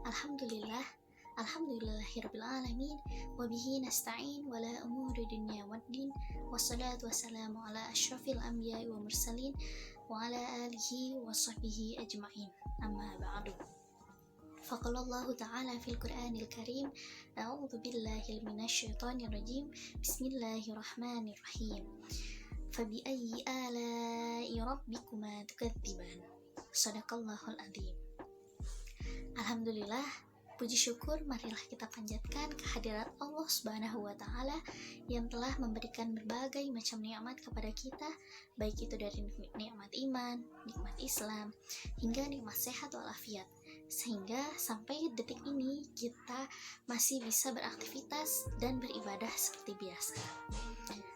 Alhamdulillah, alhamdulillahirabbil alamin, wa bihi nasta'in wala umuri dunya waddin, wassalatu wassalamu ala asyrafil anbiya'i wa mursalin wa ala alihi wa sahbihi ajma'in. Amma ba'du. Faqalallahu ta'ala fil Qur'anil Karim, a'udzu billahi minasyaitonir rajim. Bismillahirrahmanirrahim. Fabi ayyi ala'i rabbikuma tukadziban. Shadaqallahul adzim. Alhamdulillah, puji syukur marilah kita panjatkan kehadirat Allah Subhanahu wa Ta'ala yang telah memberikan berbagai macam nikmat kepada kita, baik itu dari nikmat iman, nikmat Islam, hingga nikmat sehat walafiat, sehingga sampai detik ini kita masih bisa beraktivitas dan beribadah seperti biasa.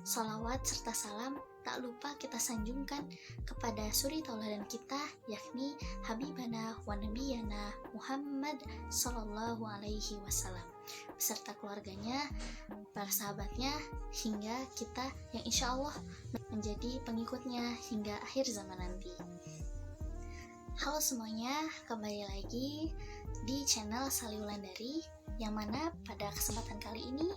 Salawat serta salam tak lupa kita sanjungkan kepada suri tauladan kita, yakni Habibana wa Nabiyana Muhammad Sallallahu Alaihi Wasallam, beserta keluarganya, para sahabatnya, hingga kita yang insya Allah menjadi pengikutnya hingga akhir zaman nanti. Halo semuanya, kembali lagi di channel Sali Wulandari, yang mana pada kesempatan kali ini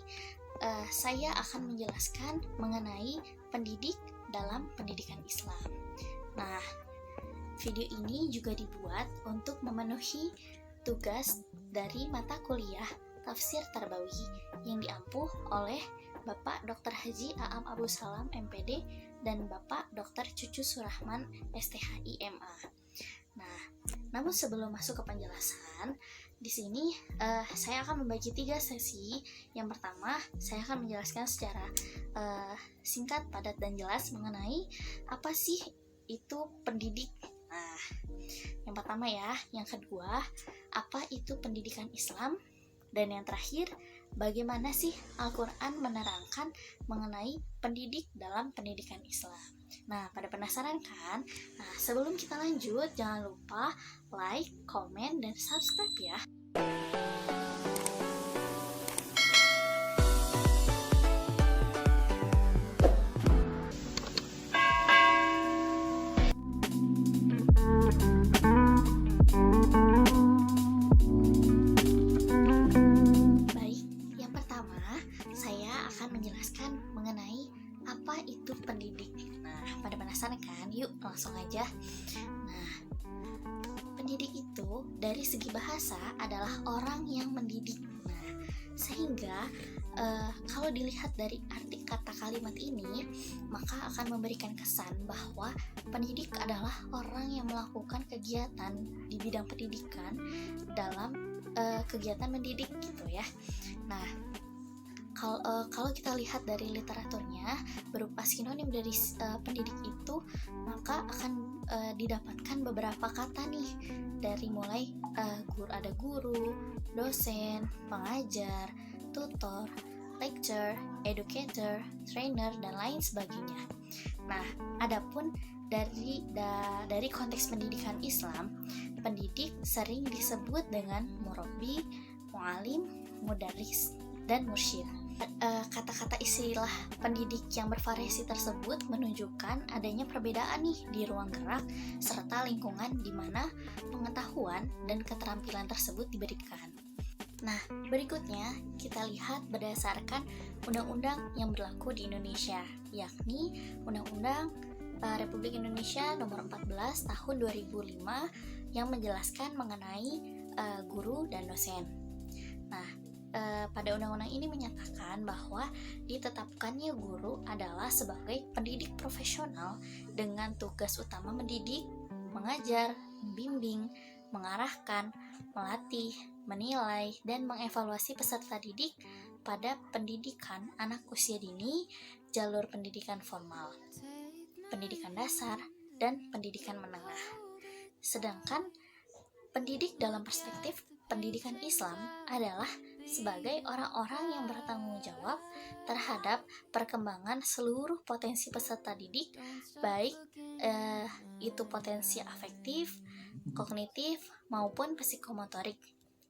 saya akan menjelaskan mengenai pendidik dalam pendidikan Islam. Nah, video ini juga dibuat untuk memenuhi tugas dari mata kuliah Tafsir Tarbawi yang diampuh oleh Bapak Dr. Haji Aam Abu Salam MPD dan Bapak Dr. Cucu Surahman STHI MA. Nah, namun sebelum masuk ke penjelasan, di sini saya akan membagi 3 sesi. Yang pertama, saya akan menjelaskan secara singkat, padat, dan jelas mengenai apa sih itu pendidik. Nah, yang pertama ya. Yang kedua, apa itu pendidikan Islam? Dan yang terakhir, bagaimana sih Al-Quran menerangkan mengenai pendidik dalam pendidikan Islam? Nah, pada penasaran kan? Nah, sebelum kita lanjut, jangan lupa like, komen, dan subscribe ya. Baik, yang pertama, saya akan menjelaskan mengenai apa itu pendidik. Nah, pada penasaran kan? Yuk, langsung aja. Nah, pendidik itu dari segi bahasa adalah orang yang mendidik. Nah, sehingga kalau dilihat dari arti kata kalimat ini, maka akan memberikan kesan bahwa pendidik adalah orang yang melakukan kegiatan di bidang pendidikan dalam kegiatan mendidik gitu ya. Nah, kalau kita lihat dari literaturnya berupa sinonim dari pendidik itu, maka akan didapatkan beberapa kata nih, dari mulai ada guru, dosen, pengajar, tutor, lecturer, educator, trainer, dan lain sebagainya. Nah, adapun dari konteks pendidikan Islam, pendidik sering disebut dengan murabbi, mualim, mudaris, dan mursyid. Kata-kata istilah pendidik yang bervariasi tersebut menunjukkan adanya perbedaan nih di ruang gerak serta lingkungan di mana pengetahuan dan keterampilan tersebut diberikan. Nah, berikutnya kita lihat berdasarkan undang-undang yang berlaku di Indonesia, yakni Undang-Undang Republik Indonesia Nomor 14 Tahun 2005 yang menjelaskan mengenai guru dan dosen. Nah, pada undang-undang ini menyatakan bahwa ditetapkannya guru adalah sebagai pendidik profesional dengan tugas utama mendidik, mengajar, membimbing, mengarahkan, melatih, menilai, dan mengevaluasi peserta didik pada pendidikan anak usia dini, jalur pendidikan formal, pendidikan dasar, dan pendidikan menengah. Sedangkan pendidik dalam perspektif pendidikan Islam adalah sebagai orang-orang yang bertanggung jawab terhadap perkembangan seluruh potensi peserta didik, baik itu potensi afektif, kognitif, maupun psikomotorik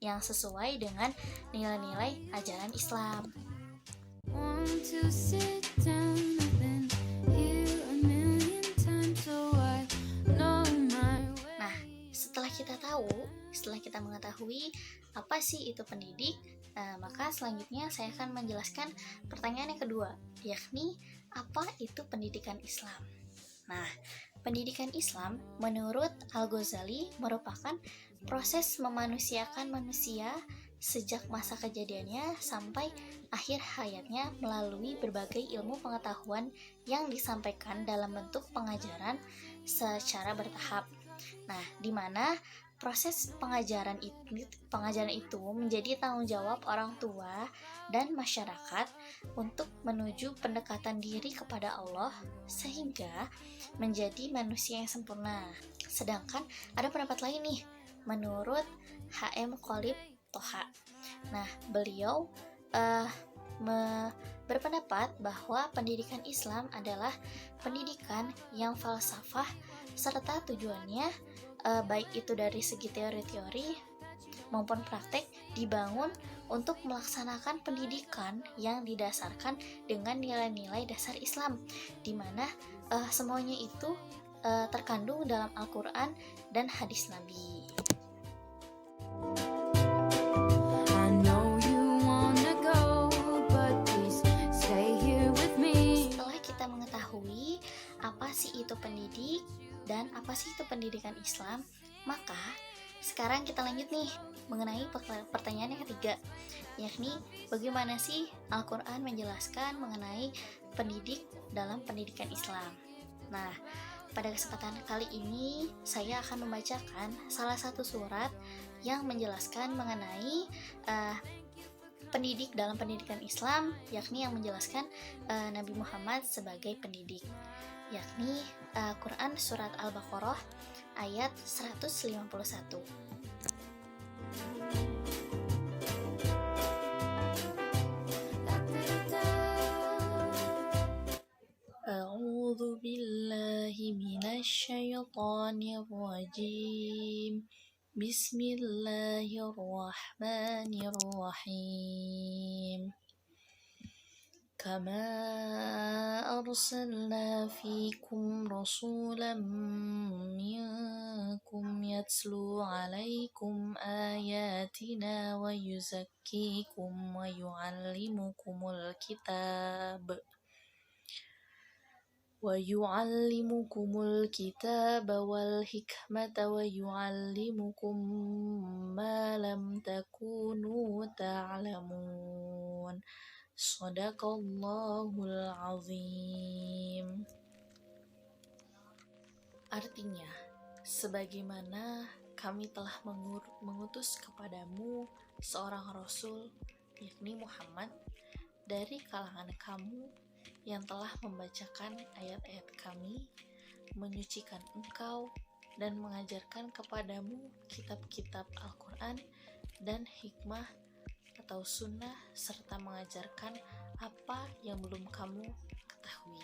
yang sesuai dengan nilai-nilai ajaran Islam. Nah, setelah setelah kita mengetahui apa sih itu pendidik, maka selanjutnya saya akan menjelaskan pertanyaan yang kedua, yakni apa itu pendidikan Islam. Nah, pendidikan Islam menurut Al-Ghazali merupakan proses memanusiakan manusia sejak masa kejadiannya sampai akhir hayatnya melalui berbagai ilmu pengetahuan yang disampaikan dalam bentuk pengajaran secara bertahap. Nah, di mana proses pengajaran itu menjadi tanggung jawab orang tua dan masyarakat untuk menuju pendekatan diri kepada Allah sehingga menjadi manusia yang sempurna. Sedangkan ada pendapat lain nih, menurut H.M. Khalid Toha. Nah, beliau berpendapat bahwa pendidikan Islam adalah pendidikan yang falsafah serta tujuannya baik itu dari segi teori-teori maupun praktek dibangun untuk melaksanakan pendidikan yang didasarkan dengan nilai-nilai dasar Islam, di mana semuanya itu terkandung dalam Al-Quran dan hadis Nabi. Setelah kita mengetahui apa sih itu pendidik dan apa sih itu pendidikan Islam, maka sekarang kita lanjut nih mengenai pertanyaan yang ketiga, yakni bagaimana sih Al-Quran menjelaskan mengenai pendidik dalam pendidikan Islam. Nah, pada kesempatan kali ini saya akan membacakan salah satu surat yang menjelaskan mengenai pendidik dalam pendidikan Islam, yakni yang menjelaskan Nabi Muhammad sebagai pendidik, yakni Quran Surat Al-Baqarah ayat 151. A'udzu billahi minasyaitonir rajim. Bismillahirrahmanirrahim. Kama arsalna fikum rasulan minkum yatslu alaikum ayatina wa yuzakkikum wa yu'allimukumul kitaba wal hikmata wa yu'allimukum ma lam takunu ta'lamun. Shadaqallahul azim. Artinya, sebagaimana kami telah mengutus kepadamu seorang rasul, yakni Muhammad, dari kalangan kamu yang telah membacakan ayat-ayat kami, menyucikan engkau, dan mengajarkan kepadamu kitab-kitab Al-Quran dan hikmah atau sunnah, serta mengajarkan apa yang belum kamu ketahui.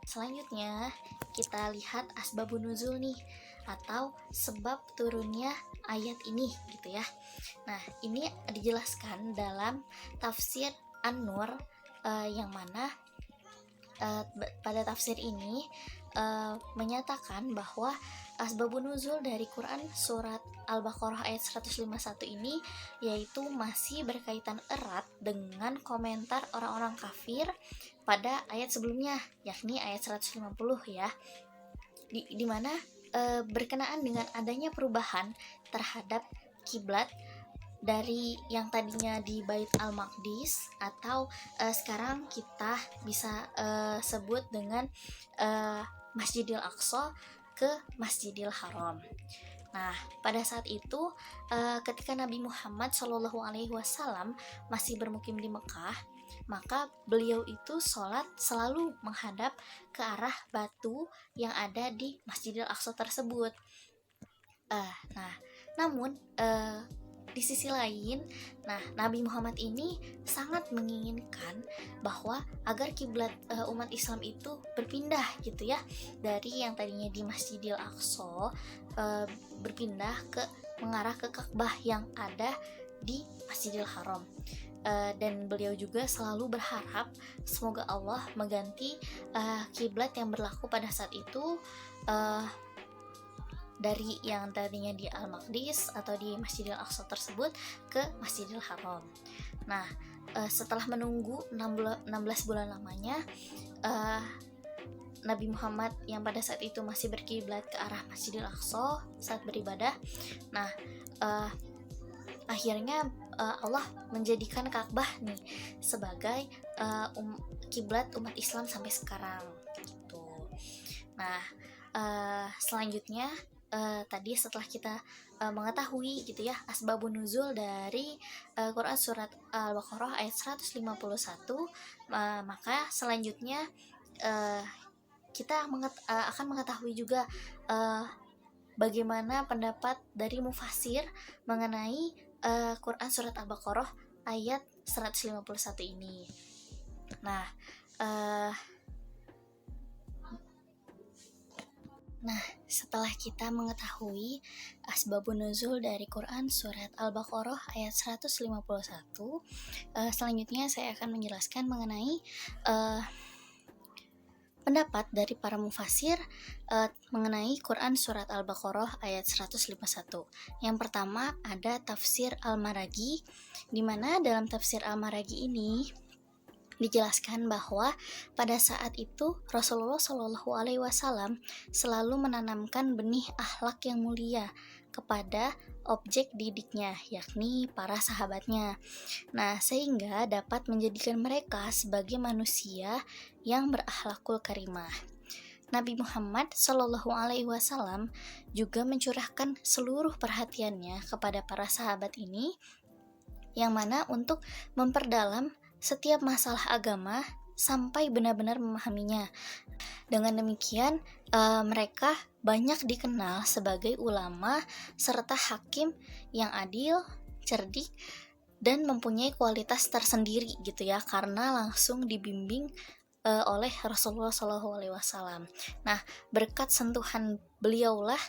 Selanjutnya kita lihat asbabun nuzul nih, atau sebab turunnya ayat ini gitu ya. Nah, ini dijelaskan dalam tafsir An-Nur yang mana pada tafsir ini menyatakan bahwa asbabun nuzul dari Quran Surat Al-Baqarah ayat 151 ini yaitu masih berkaitan erat dengan komentar orang-orang kafir pada ayat sebelumnya, yakni ayat 150 ya, di mana berkenaan dengan adanya perubahan terhadap kiblat dari yang tadinya di Bait Al-Maqdis atau sekarang kita bisa sebut dengan Masjidil Aqsa ke Masjidil Haram. Nah, pada saat itu ketika Nabi Muhammad SAW masih bermukim di Mekah, maka beliau itu sholat selalu menghadap ke arah batu yang ada di Masjidil Aqsa tersebut. Namun di sisi lain, Nabi Muhammad ini sangat menginginkan bahwa agar kiblat umat Islam itu berpindah gitu ya, dari yang tadinya di Masjidil Aqsa berpindah mengarah ke Ka'bah yang ada di Masjidil Haram. Dan beliau juga selalu berharap semoga Allah mengganti kiblat yang berlaku pada saat itu dari yang tadinya di Al-Maqdis atau di Masjidil Aqsa tersebut ke Masjidil Haram. Nah, setelah menunggu 16 bulan lamanya, Nabi Muhammad yang pada saat itu masih berkiblat ke arah Masjidil Aqsa saat beribadah. Nah, akhirnya Allah menjadikan Ka'bah nih sebagai kiblat umat Islam sampai sekarang gitu. Nah, selanjutnya tadi setelah kita mengetahui gitu ya asbabun nuzul dari Quran surat Al-Baqarah ayat 151, maka selanjutnya kita akan mengetahui juga bagaimana pendapat dari mufasir mengenai Quran surat Al-Baqarah ayat 151 ini. Nah, setelah kita mengetahui asbabun nuzul dari Quran surat Al-Baqarah ayat 151, selanjutnya saya akan menjelaskan mengenai pendapat dari para mufasir mengenai Quran surat Al-Baqarah ayat 151. Yang pertama ada tafsir Al-Maraghi, di mana dalam tafsir Al-Maraghi ini dijelaskan bahwa pada saat itu Rasulullah Shallallahu Alaihi Wasallam selalu menanamkan benih akhlak yang mulia kepada objek didiknya, yakni para sahabatnya. Nah, sehingga dapat menjadikan mereka sebagai manusia yang berakhlakul karimah. Nabi Muhammad Shallallahu Alaihi Wasallam juga mencurahkan seluruh perhatiannya kepada para sahabat ini, yang mana untuk memperdalam setiap masalah agama sampai benar-benar memahaminya. Dengan demikian, mereka banyak dikenal sebagai ulama serta hakim yang adil, cerdik, dan mempunyai kualitas tersendiri gitu ya, karena langsung dibimbing oleh Rasulullah SAW. Nah, berkat sentuhan beliaulah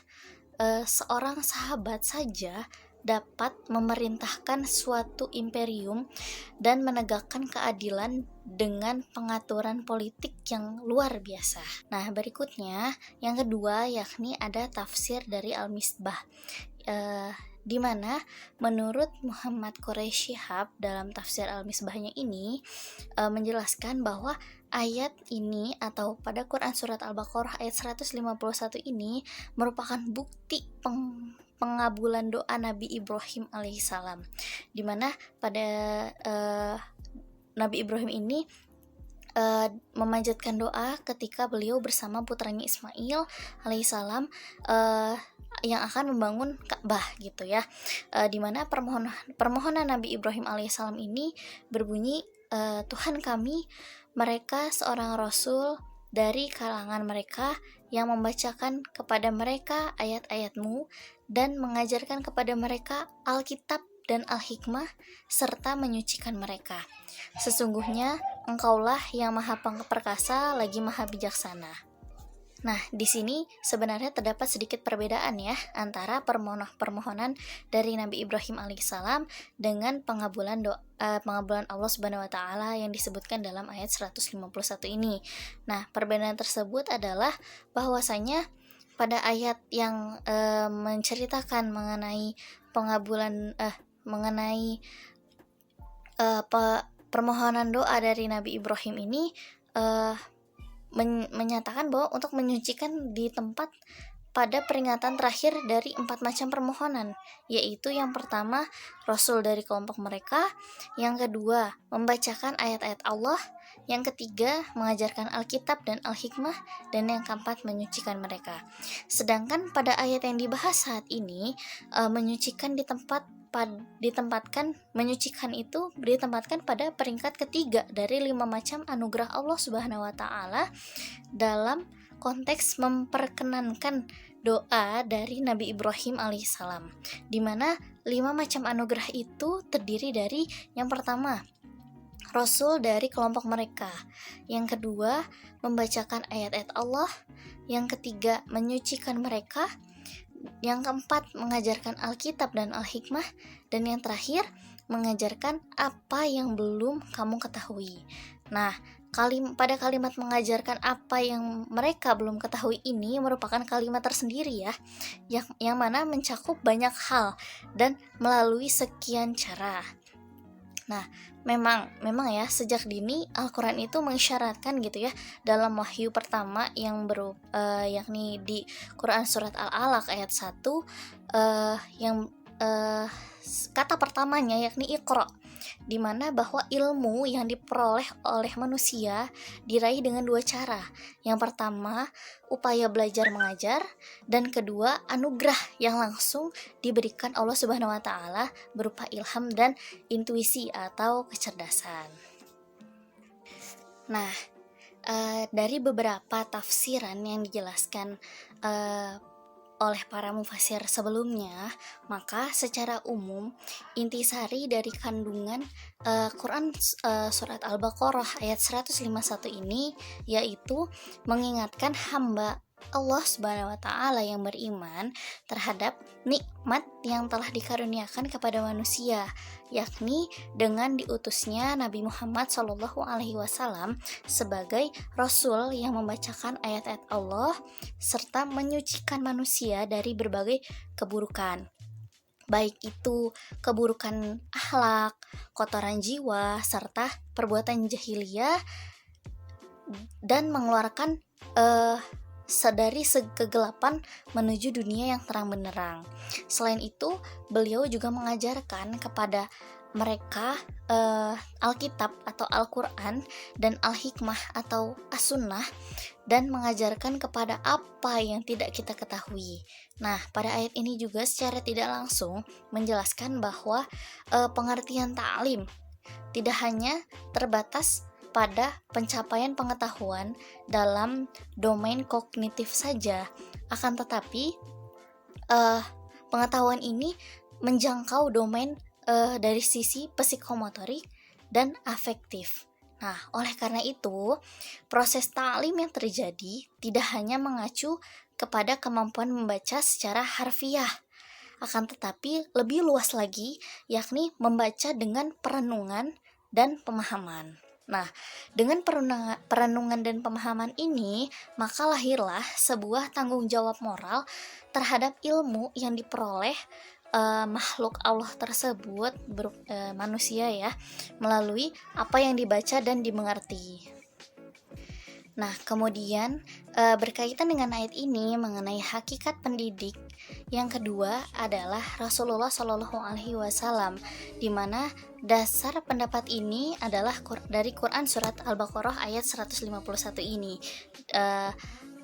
seorang sahabat saja dapat memerintahkan suatu imperium dan menegakkan keadilan dengan pengaturan politik yang luar biasa. Nah, berikutnya yang kedua yakni ada tafsir dari Al-Misbah, di mana menurut Muhammad Quraisy Shihab dalam tafsir Al-Misbahnya ini menjelaskan bahwa ayat ini atau pada Quran surat Al-Baqarah ayat 151 ini merupakan bukti pengabulan doa Nabi Ibrahim alaihissalam, di mana pada Nabi Ibrahim ini memanjatkan doa ketika beliau bersama putranya Ismail alaihissalam yang akan membangun Ka'bah gitu ya, di mana permohonan Nabi Ibrahim alaihissalam ini berbunyi, Tuhan kami, mereka seorang rasul dari kalangan mereka yang membacakan kepada mereka ayat-ayat-Mu dan mengajarkan kepada mereka Alkitab dan Al-Hikmah serta menyucikan mereka. Sesungguhnya Engkaulah yang Maha Perkasa lagi Maha Bijaksana. Nah, di sini sebenarnya terdapat sedikit perbedaan ya antara permohonan dari Nabi Ibrahim alaihissalam dengan pengabulan Allah Subhanahu wa taala yang disebutkan dalam ayat 151 ini. Nah, perbedaan tersebut adalah bahwasanya pada ayat yang menceritakan mengenai pengabulan permohonan doa dari Nabi Ibrahim ini menyatakan bahwa untuk menyucikan di tempat pada peringatan terakhir dari 4 macam permohonan, yaitu yang pertama Rasul dari kelompok mereka, yang kedua membacakan ayat-ayat Allah, yang ketiga mengajarkan Alkitab dan Al-Hikmah, dan yang keempat menyucikan mereka. Sedangkan pada ayat yang dibahas saat ini, menyucikan menyucikan itu ditempatkan pada peringkat ketiga dari 5 macam anugerah Allah Subhanahu wa taala dalam konteks memperkenankan doa dari Nabi Ibrahim alaihissalam, di mana 5 macam anugerah itu terdiri dari yang pertama Rasul dari kelompok mereka, yang kedua membacakan ayat-ayat Allah, yang ketiga menyucikan mereka, yang keempat mengajarkan Alkitab dan Al-Hikmah, dan yang terakhir mengajarkan apa yang belum kamu ketahui. Nah, pada kalimat mengajarkan apa yang mereka belum ketahui ini merupakan kalimat tersendiri ya, yang mana mencakup banyak hal dan melalui sekian cara. Nah, memang ya sejak dini Al-Qur'an itu mengisyaratkan gitu ya dalam wahyu pertama yakni di Quran surat Al-Alaq ayat 1, yang kata pertamanya yakni Iqra, di mana bahwa ilmu yang diperoleh oleh manusia diraih dengan dua cara. Yang pertama, upaya belajar mengajar, dan kedua, anugerah yang langsung diberikan Allah Subhanahu wa taala berupa ilham dan intuisi atau kecerdasan. Nah, dari beberapa tafsiran yang dijelaskan oleh para mufasir sebelumnya, maka secara umum intisari dari kandungan Quran surat Al-Baqarah ayat 151 ini yaitu mengingatkan hamba Allah Subhanahu wa taala yang beriman terhadap nikmat yang telah dikaruniakan kepada manusia, yakni dengan diutusnya Nabi Muhammad SAW sebagai rasul yang membacakan ayat-ayat Allah serta menyucikan manusia dari berbagai keburukan, baik itu keburukan akhlak, kotoran jiwa, serta perbuatan jahiliyah, dan mengeluarkan dari kegelapan menuju dunia yang terang benderang. Selain itu, beliau juga mengajarkan kepada mereka Alkitab atau Al-Quran dan Al-Hikmah atau As-Sunnah, dan mengajarkan kepada apa yang tidak kita ketahui. Nah, pada ayat ini juga secara tidak langsung menjelaskan bahwa pengertian ta'lim tidak hanya terbatas pada pencapaian pengetahuan dalam domain kognitif saja, akan tetapi pengetahuan ini menjangkau domain dari sisi psikomotorik dan afektif. Nah, oleh karena itu, proses ta'lim yang terjadi tidak hanya mengacu kepada kemampuan membaca secara harfiah, akan tetapi lebih luas lagi, yakni membaca dengan perenungan dan pemahaman. Nah, dengan perenungan dan pemahaman ini, maka lahirlah sebuah tanggung jawab moral terhadap ilmu yang diperoleh makhluk Allah tersebut, manusia ya, melalui apa yang dibaca dan dimengerti. Nah, kemudian berkaitan dengan ayat ini mengenai hakikat pendidik, yang kedua adalah Rasulullah Shallallahu Alaihi Wasallam, di mana dasar pendapat ini adalah dari Quran surat Al-Baqarah ayat 151 ini,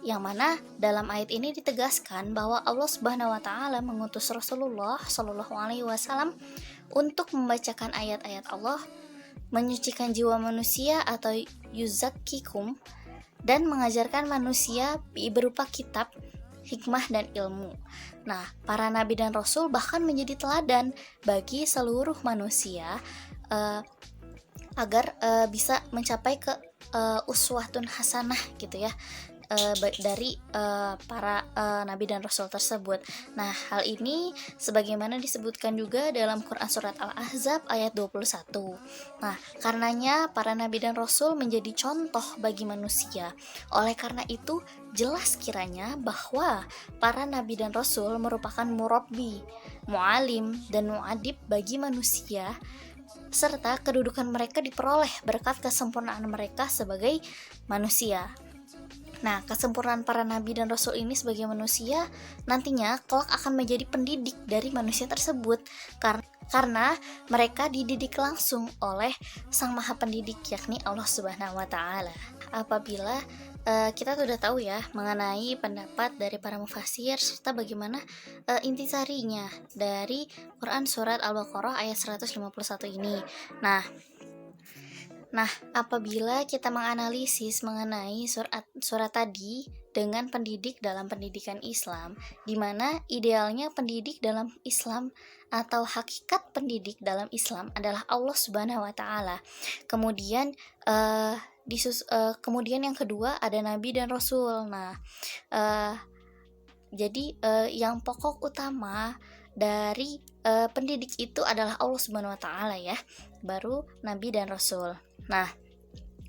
yang mana dalam ayat ini ditegaskan bahwa Allah Subhanahu Wa Taala mengutus Rasulullah Shallallahu Alaihi Wasallam untuk membacakan ayat-ayat Allah, menyucikan jiwa manusia atau yuzakkikum, dan mengajarkan manusia berupa kitab, hikmah, dan ilmu. Nah, para nabi dan rasul bahkan menjadi teladan bagi seluruh manusia agar bisa mencapai ke uswatun hasanah gitu ya, dari para nabi dan rasul tersebut. Nah, hal ini sebagaimana disebutkan juga dalam Quran surat Al-Ahzab ayat 21. Nah, karenanya para nabi dan rasul menjadi contoh bagi manusia. Oleh karena itu, jelas kiranya bahwa para nabi dan rasul merupakan murabbi, mualim, dan muadib bagi manusia, serta kedudukan mereka diperoleh berkat kesempurnaan mereka sebagai manusia. Nah, kesempurnaan para nabi dan rasul ini sebagai manusia nantinya kelak akan menjadi pendidik dari manusia tersebut, karena mereka dididik langsung oleh Sang Maha Pendidik, yakni Allah Subhanahu wa taala. Apabila kita sudah tahu ya mengenai pendapat dari para mufasir serta bagaimana intisarinya dari Quran surat Al-Baqarah ayat 151 ini. Nah, apabila kita menganalisis mengenai surat tadi dengan pendidik dalam pendidikan Islam, di mana idealnya pendidik dalam Islam atau hakikat pendidik dalam Islam adalah Allah Subhanahu wa taala. Kemudian kemudian yang kedua ada nabi dan rasul. Nah, jadi yang pokok utama dari pendidik itu adalah Allah Subhanahu wa taala ya, baru nabi dan rasul. Nah,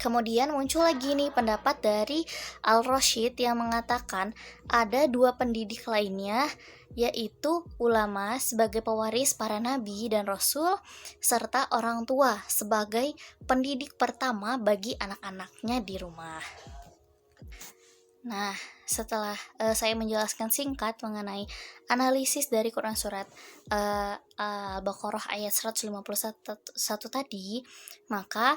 Kemudian muncul lagi nih pendapat dari Al-Rasyid yang mengatakan ada dua pendidik lainnya, yaitu ulama sebagai pewaris para nabi dan rasul, serta orang tua sebagai pendidik pertama bagi anak-anaknya di rumah. Nah, setelah saya menjelaskan singkat mengenai analisis dari Quran surat Al-Baqarah ayat 151 tadi, maka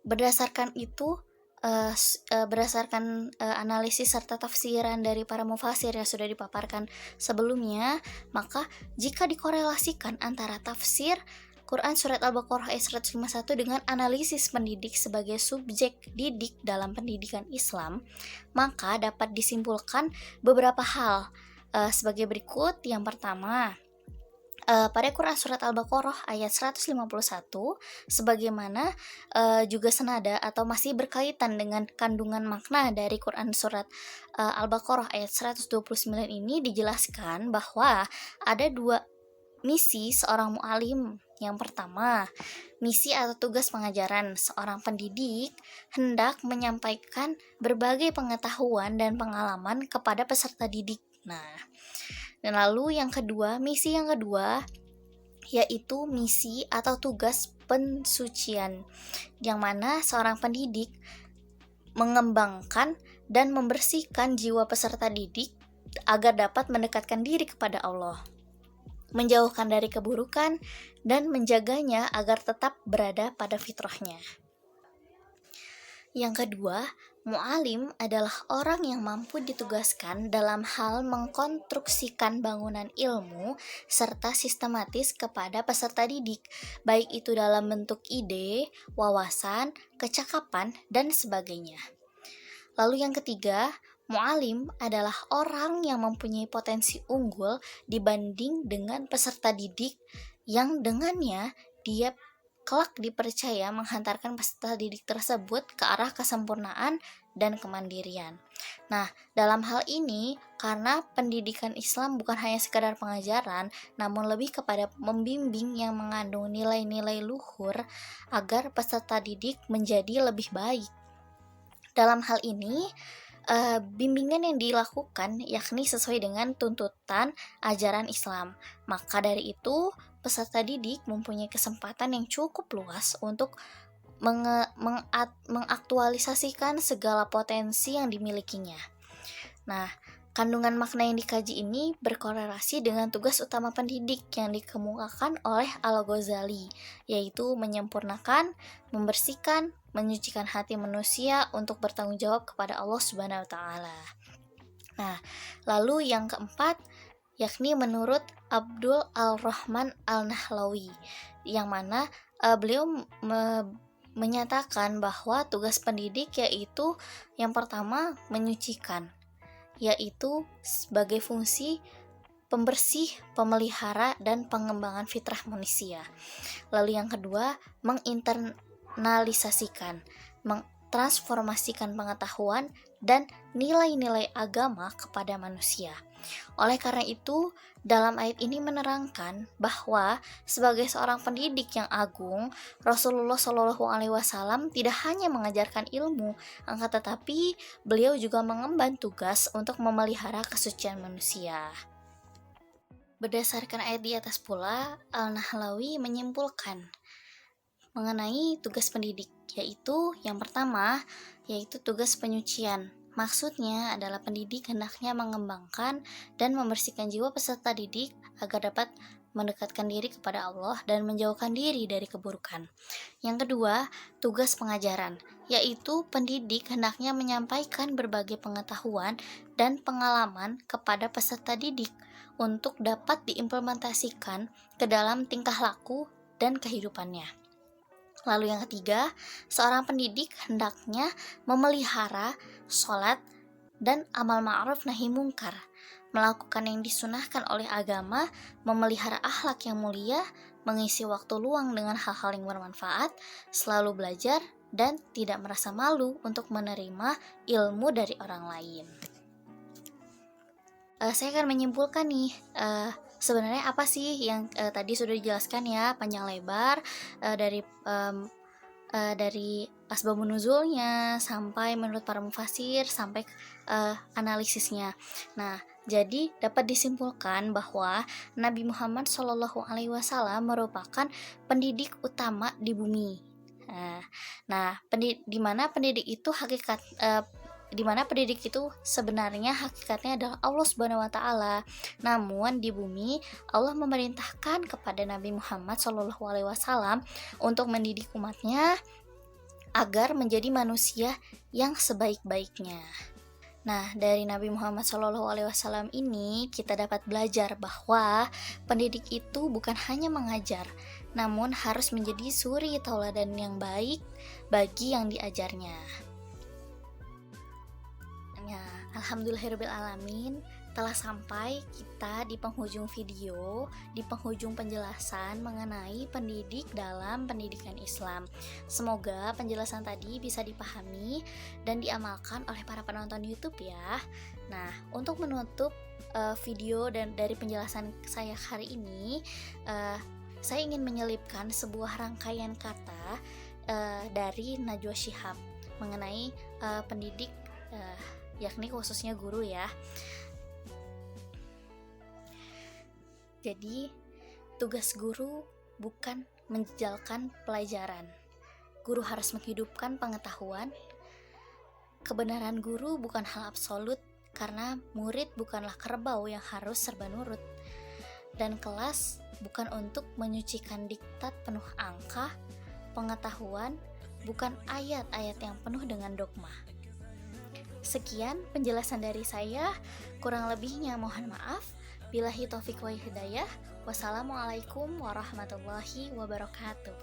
berdasarkan itu, berdasarkan analisis serta tafsiran dari para mufasir yang sudah dipaparkan sebelumnya, maka jika dikorelasikan antara tafsir Quran Surat Al-Baqarah ayat 151 dengan analisis pendidik sebagai subjek didik dalam pendidikan Islam, maka dapat disimpulkan beberapa hal sebagai berikut. Yang pertama, pada Quran Surat Al-Baqarah ayat 151 sebagaimana juga senada atau masih berkaitan dengan kandungan makna dari Quran Surat Al-Baqarah ayat 129 ini dijelaskan bahwa ada dua misi seorang mu'alim. Yang pertama, misi atau tugas pengajaran. Seorang pendidik hendak menyampaikan berbagai pengetahuan dan pengalaman kepada peserta didik. Nah, dan lalu misi yang kedua yaitu misi atau tugas pensucian, yang mana seorang pendidik mengembangkan dan membersihkan jiwa peserta didik agar dapat mendekatkan diri kepada Allah, menjauhkan dari keburukan, dan menjaganya agar tetap berada pada fitrahnya. Yang kedua, mu'alim adalah orang yang mampu ditugaskan dalam hal mengkonstruksikan bangunan ilmu serta sistematis kepada peserta didik, baik itu dalam bentuk ide, wawasan, kecakapan, dan sebagainya. Lalu yang ketiga, mu'alim adalah orang yang mempunyai potensi unggul dibanding dengan peserta didik yang dengannya dia kelak dipercaya menghantarkan peserta didik tersebut ke arah kesempurnaan dan kemandirian. Nah, dalam hal ini, karena pendidikan Islam bukan hanya sekadar pengajaran, namun lebih kepada membimbing yang mengandung nilai-nilai luhur agar peserta didik menjadi lebih baik. Dalam hal ini, bimbingan yang dilakukan yakni sesuai dengan tuntutan ajaran Islam. Maka dari itu, peserta didik mempunyai kesempatan yang cukup luas untuk mengaktualisasikan segala potensi yang dimilikinya. Nah, kandungan makna yang dikaji ini berkorelasi dengan tugas utama pendidik yang dikemukakan oleh Al-Ghazali, yaitu menyempurnakan, membersihkan, menyucikan hati manusia untuk bertanggung jawab kepada Allah Subhanahu wa taala. Nah, lalu yang keempat yakni menurut Abdul Al-Rahman Al-Nahlawi, yang mana beliau menyatakan bahwa tugas pendidik yaitu yang pertama menyucikan, yaitu sebagai fungsi pembersih, pemelihara, dan pengembangan fitrah manusia. Lalu yang kedua, menginternalisasikan, transformasikan pengetahuan dan nilai-nilai agama kepada manusia. Oleh karena itu, dalam ayat ini menerangkan bahwa sebagai seorang pendidik yang agung, Rasulullah SAW tidak hanya mengajarkan ilmu, akan tetapi beliau juga mengemban tugas untuk memelihara kesucian manusia. Berdasarkan ayat di atas pula, Al-Nahlawi menyimpulkan mengenai tugas pendidik, yaitu yang pertama, yaitu tugas penyucian. Maksudnya adalah pendidik hendaknya mengembangkan dan membersihkan jiwa peserta didik agar dapat mendekatkan diri kepada Allah dan menjauhkan diri dari keburukan. Yang kedua, tugas pengajaran, yaitu pendidik hendaknya menyampaikan berbagai pengetahuan dan pengalaman kepada peserta didik untuk dapat diimplementasikan ke dalam tingkah laku dan kehidupannya. Lalu yang ketiga, seorang pendidik hendaknya memelihara sholat dan amal ma'ruf nahi mungkar, melakukan yang disunahkan oleh agama, memelihara akhlak yang mulia, mengisi waktu luang dengan hal-hal yang bermanfaat, selalu belajar, dan tidak merasa malu untuk menerima ilmu dari orang lain. Saya akan menyimpulkan nih, sebenarnya apa sih yang tadi sudah dijelaskan ya panjang lebar dari dari asbabun nuzulnya sampai menurut para mufasir sampai analisisnya. Nah, jadi dapat disimpulkan bahwa Nabi Muhammad SAW merupakan pendidik utama di bumi. Nah, di mana pendidik itu sebenarnya hakikatnya adalah Allah Subhanahu wa taala. Namun di bumi Allah memerintahkan kepada Nabi Muhammad SAW untuk mendidik umatnya agar menjadi manusia yang sebaik-baiknya. Nah, dari Nabi Muhammad SAW ini kita dapat belajar bahwa pendidik itu bukan hanya mengajar, namun harus menjadi suri tauladan yang baik bagi yang diajarnya. Ya, alhamdulillahirrahmanirrahim, telah sampai kita di penghujung video, di penghujung penjelasan mengenai pendidik dalam pendidikan Islam. Semoga penjelasan tadi bisa dipahami dan diamalkan oleh para penonton YouTube ya. Nah, untuk menutup video dan dari penjelasan saya hari ini, saya ingin menyelipkan sebuah rangkaian kata dari Najwa Shihab mengenai pendidik, yakni khususnya guru ya. Jadi, tugas guru bukan menjejalkan pelajaran. Guru harus menghidupkan pengetahuan. Kebenaran guru bukan hal absolut, karena murid bukanlah kerbau yang harus serba nurut. Dan kelas bukan untuk menyucikan diktat penuh angka. Pengetahuan bukan ayat-ayat yang penuh dengan dogma. Sekian penjelasan dari saya, kurang lebihnya mohon maaf. Billahi taufiq wa hidayah. Wassalamualaikum warahmatullahi wabarakatuh.